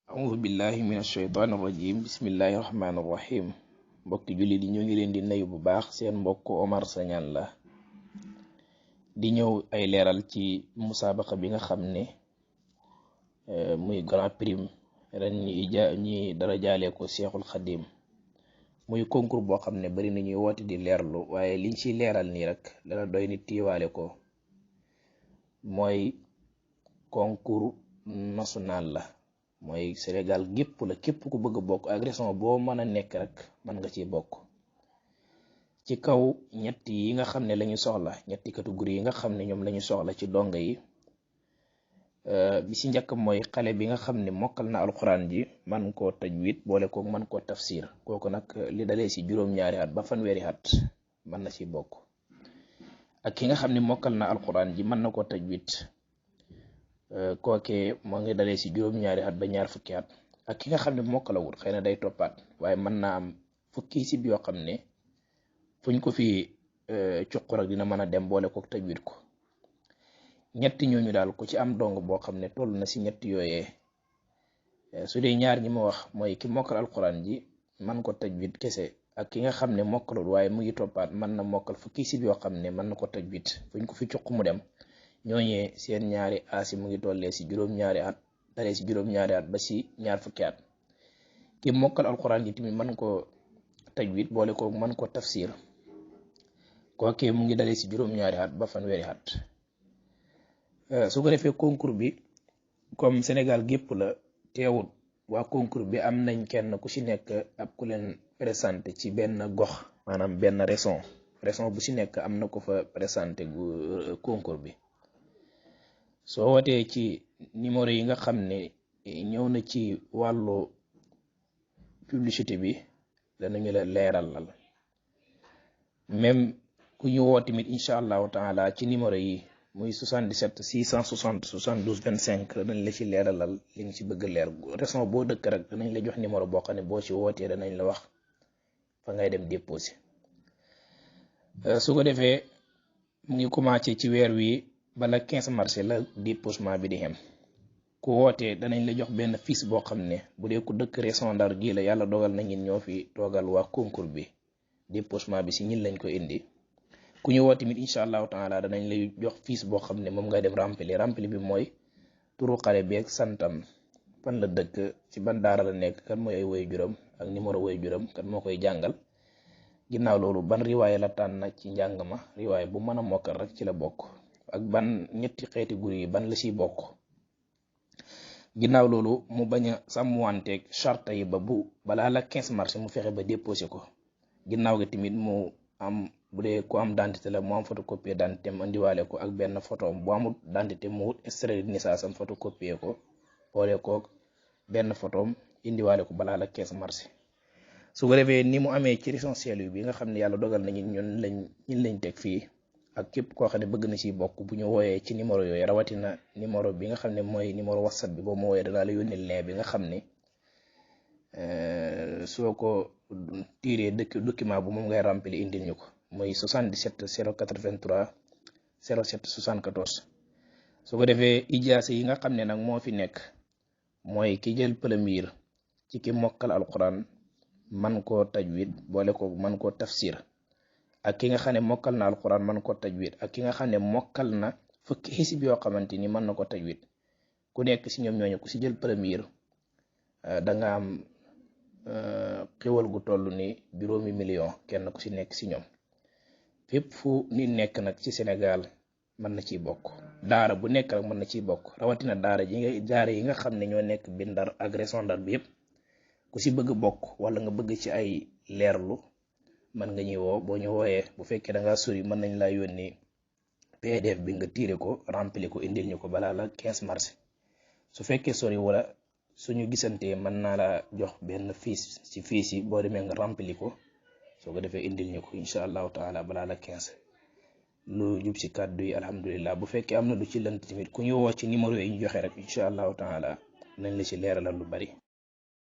أعوذ بالله من الشيطان الرجيم بسم الله الرحمن الرحيم mbokki julli di ñu ngi leen di nuyu bu baax seen mbokk Omar Sagnane la di ñëw ay leeral ci musabaqa bi nga xam ne muy Grand Prix ren ñi dara jaale ko Cheikhul Khadim muy concours boo xam ne bari na ñuy woote di leerlu waaye liñ ci leeral nii rek dana doy nit tiiwaale ko mooy concours national la mooy Sénégal gépp la képp ku bëgg bokk ak région boo mën a nekk rek mën nga ciy bokk ci kaw ñetti yi nga xam ne lañu soxla ñetti catégorie yi nga xam ne ñoom lañu soxla ci donga yi bi ci njëkk mooy xale bi nga xam ne mokkal na alxuraan ji man koo tajwid boole kook man koo tafsir kooku nag li dalee ci juróom-ñaari at ba fanweeri at mën na ci bokk ak ki nga xam ne mokkal na alxuraan ji mën na koo tajwid kookee moo ngi dalee ci juróom-ñaari at ba ñaar fukki at ak ki nga xam ne mokkalawul xëy na day toppaat waaye mën naa am fukki ci yoo xam ne fuñ ko fi cuq rek dina mën a dem boole ko tajwid ko ñetti ñooñu daal ku ci am dong boo xam ne toll na ci ñetti yooyee su dee ñaar ñi ma wax mooy ki mokkal alxuraan ji man ko tajwid kese ak ki nga xam ne mokkalul waaye mu ngi toppaat mën na mokkal fukki ci yoo xam ne mën na ko tajwid fuñ ko fi cuq mu dem ñooñee seen ñaari aasi mu ngi tollee ci juróom-ñaari at dalee ci juróom-ñaari at ba ci ñaar fukki at ki mokkal alxuraan ji tamit mën ko tajwid boole ko mën ko tafsir kookee mu ngi dalee ci juróom-ñaari at ba fanweeri at su ko defee concours bi comme Sénégal gépp la teewut waa concours bi am nañ kenn ku ci nekk ab ku leen présenté ci benn gox maanaam benn région bu ci nekk am na ko fa présenté concours bi soo wootee ci numéro yi nga xam ne ñëw na ci wàllu publicité bi danañu la leeralal même ku ñu woo tamit incha allahu taala ci numéro yi muy 77 660 72 25 danañ la ci leeralal li nga ci bëgg leer région boo dëkk rek danañ la jox numéro boo xam ne boo ci wootee danañ la wax fa ngay dem déposer su ko defee mu ngi commencé ci weer wi bala 15 mars la déposement bi di xem ku wootee danañ la jox benn fiche boo xam ne bu dee ku dëkk région Ndar gii la yàlla dogal na ñin ñoo fi toogal waa concours bi déposement bi si ñin lañ ko indi ku ñu woo tamit incha allahu taala danañ lay jox fiche boo xam ne moom ngay dem rempli bi mooy turu xale bi ak santam fan la dëkk ci ban daara la nekk kan mooy ay woy juram ak numéro woy juram kan moo koy jàngal ginnaaw loolu ban riwaaye la tànn ci njàng ma riwaaye bu mën a mokkal rek ci la bokk ak ban ñetti xeeti guri yi ban la ciy bokk ginnaaw loolu mu bañ a sàmmanteeg charte yi balaa la 15 mars mu fexe ba déposé ko ginnaaw gi tamit mu am bu dee ku am identité la mu am photocopie d'identité am indiwaale ko ak benn photo bu amul identité mu wut extrait de naissance am photocopie ko boole ko benn photo indiwaale ko balaa la 15 mars su ko defee ni mu amee ci l'essentiel bi nga xam ne yàlla dogal na ñun lañ teg fii ak képp koo xam ne bëgg na ci bokk bu ñu wooyee ci numéro yooyu rawatina numéro bi nga xam ne mooy numéro whatsapp bi boobu ma wooyee danaa la yónnee lien bi nga xam ne soo ko tiiree document bu moom ngay remplir indil ñu ko mooy 77 083 07 74 su ko defee ijaasa yi nga xam ne nag moo fi nekk mooy ki jël premier ci ki mokkal alquran man koo tajwid boole ko man koo tafsir ak ki nga xam ne mokkal na alquran man ko tajwid ak ki nga xam ne mokkal na fukki xisib yoo xamante ni mën na ko tajwid ku nekk ci ñoom ñooñu ku ci jël premier da nga am xéwal gu toll ni juróomi million kenn ku ci nekk ci ñoom fépp fu nit nekk nag ci Sénégal mën na ciy bokk daara bu nekk rek mën na ciy bokk rawatina daara yi nga xam ne ñoo nekk bi Ndar ak région Ndar bi yëpp ku ci bëgg bokk wala nga bëgg ci ay leerlu mën nga ñuy woo boo ñu wooyee bu fekkee da ngaa sori mën nañ laa yónni PDF bi nga tiire ko rempli ko indil ñu ko balaa la 15 mars su fekkee sori wala suñu gisantee mën naa la jox benn fiche ci fiche yi boo demee nga rempli ko soo ko defee indil ñu ko incha allahu taala balaa la 15 lu jub ci kàddu yi alhamdulilah bu fekkee am na lu ci lënt tamit ku ñu woo ci numéro yi ñu joxe rek incha allahu taala nañ la ci leeralal lu bari